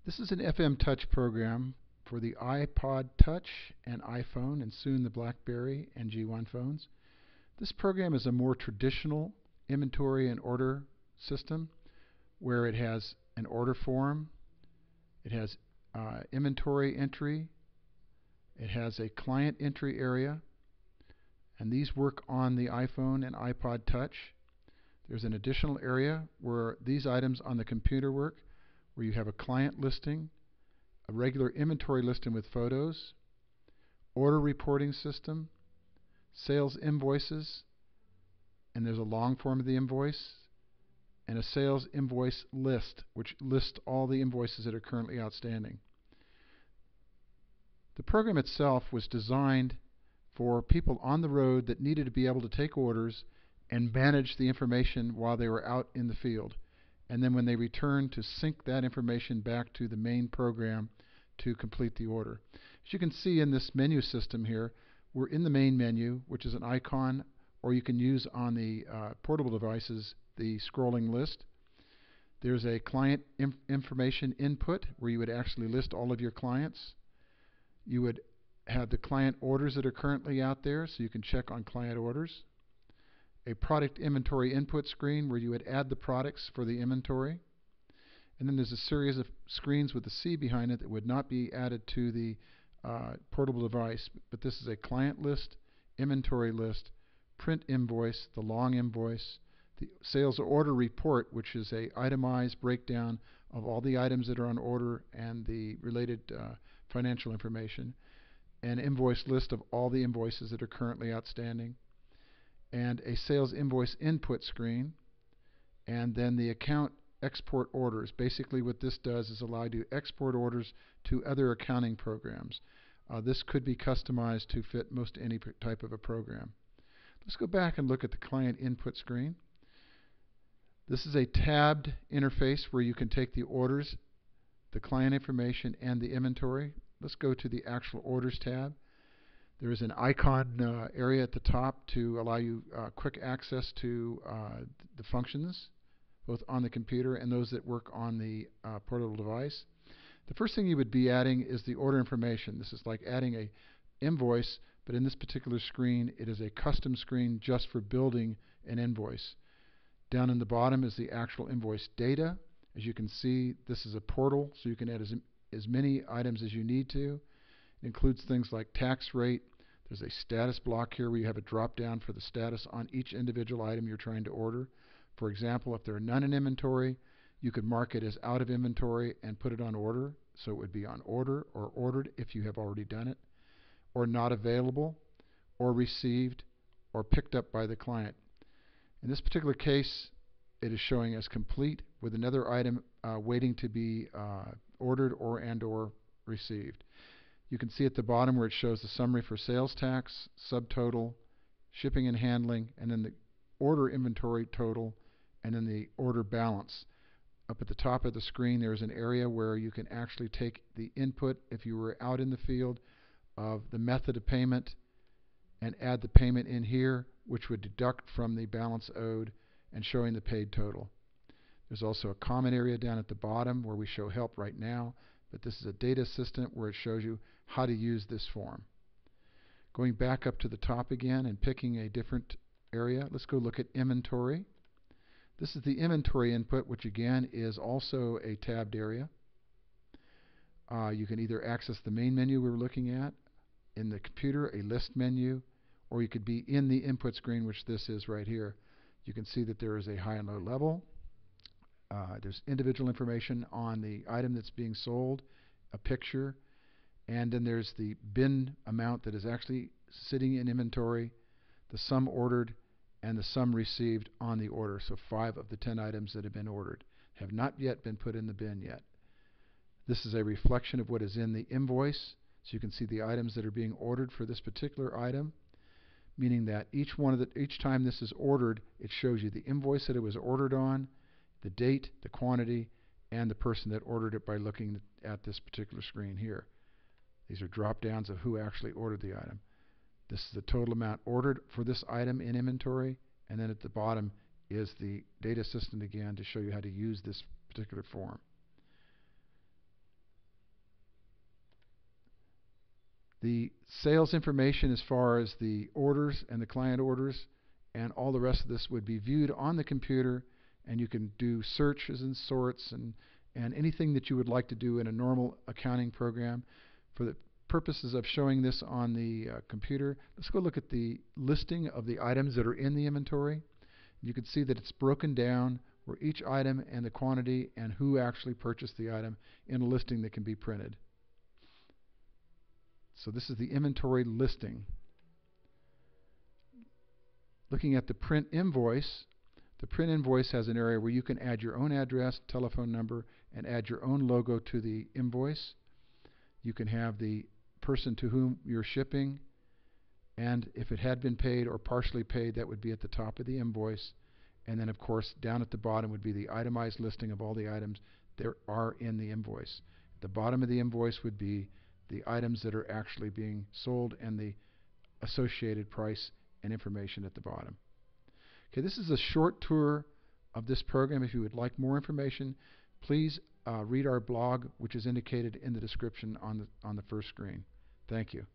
This is an FM Touch program for the iPod Touch and iPhone, and soon the BlackBerry and G1 phones. This program is a more traditional inventory and order system where it has an order form, it has inventory entry, it has a client entry area, and these work on the iPhone and iPod Touch. There's an additional area where these items on the computer work, where you have a client listing, a regular inventory listing with photos, order reporting system, sales invoices, and there's a long form of the invoice, and a sales invoice list, which lists all the invoices that are currently outstanding. The program itself was designed for people on the road that needed to be able to take orders and manage the information while they were out in the field. And then when they returned, to sync that information back to the main program to complete the order. As you can see in this menu system here, we're in the main menu, which is an icon, or you can use on the portable devices the scrolling list. There's a client information input where you would actually list all of your clients. You would have the client orders that are currently out there, so you can check on client orders. A product inventory input screen where you would add the products for the inventory. And then there's a series of screens with a C behind it that would not be added to the portable device, but this is a client list, inventory list, print invoice, the long invoice, the sales order report, which is a itemized breakdown of all the items that are on order and the related financial information, an invoice list of all the invoices that are currently outstanding, and a sales invoice input screen, and then the account export orders. Basically what this does is allow you to export orders to other accounting programs. This could be customized to fit most any type of a program. Let's go back and look at the client input screen. This is a tabbed interface where you can take the orders, the client information, and the inventory. Let's go to the actual orders tab. There is an icon area at the top to allow you quick access to the functions, both on the computer and those that work on the portable device. The first thing you would be adding is the order information. This is like adding a invoice, but in this particular screen it is a custom screen just for building an invoice. Down in the bottom is the actual invoice data. As you can see, this is a portal, so you can add as many items as you need to. It includes things like tax rate. There's a status block here where you have a drop down for the status on each individual item you're trying to order. For example, if there are none in inventory, you could mark it as out of inventory and put it on order, so it would be on order or ordered if you have already done it, or not available, or received, or picked up by the client. In this particular case, it is showing as complete with another item waiting to be ordered or received. You can see at the bottom where it shows the summary for sales tax, subtotal, shipping and handling, and then the order inventory total, and then the order balance. Up at the top of the screen there's an area where you can actually take the input, if you were out in the field, of the method of payment and add the payment in here, which would deduct from the balance owed and showing the paid total. There's also a comment area down at the bottom where we show help right now, but this is a data assistant where it shows you how to use this form. Going back up to the top again and picking a different area, let's go look at inventory. This is the inventory input, which again is also a tabbed area. You can either access the main menu we were looking at in the computer, a list menu, or you could be in the input screen, which this is right here. You can see that there is a high and low level. There's individual information on the item that's being sold, a picture, and then there's the bin amount that is actually sitting in inventory, the sum ordered, and the sum received on the order. So 5 of the 10 items that have been ordered have not yet been put in the bin yet. This is a reflection of what is in the invoice, so you can see the items that are being ordered for this particular item, meaning that each time this is ordered, it shows you the invoice that it was ordered on, the date, the quantity, and the person that ordered it by looking at this particular screen here. These are drop downs of who actually ordered the item. This is the total amount ordered for this item in inventory, and then at the bottom is the data assistant again to show you how to use this particular form. The sales information as far as the orders and the client orders and all the rest of this would be viewed on the computer, and you can do searches and sorts and anything that you would like to do in a normal accounting program. For the purposes of showing this on the computer, let's go look at the listing of the items that are in the inventory. You can see that it's broken down where each item and the quantity and who actually purchased the item in a listing that can be printed. So this is the inventory listing. Looking at the print invoice, the print invoice has an area where you can add your own address, telephone number, and add your own logo to the invoice. You can have the person to whom you're shipping, and if it had been paid or partially paid, that would be at the top of the invoice. And then, of course, down at the bottom would be the itemized listing of all the items there are in the invoice. At the bottom of the invoice would be the items that are actually being sold and the associated price and information at the bottom. Okay, this is a short tour of this program. If you would like more information, please read our blog, which is indicated in the description on the first screen. Thank you.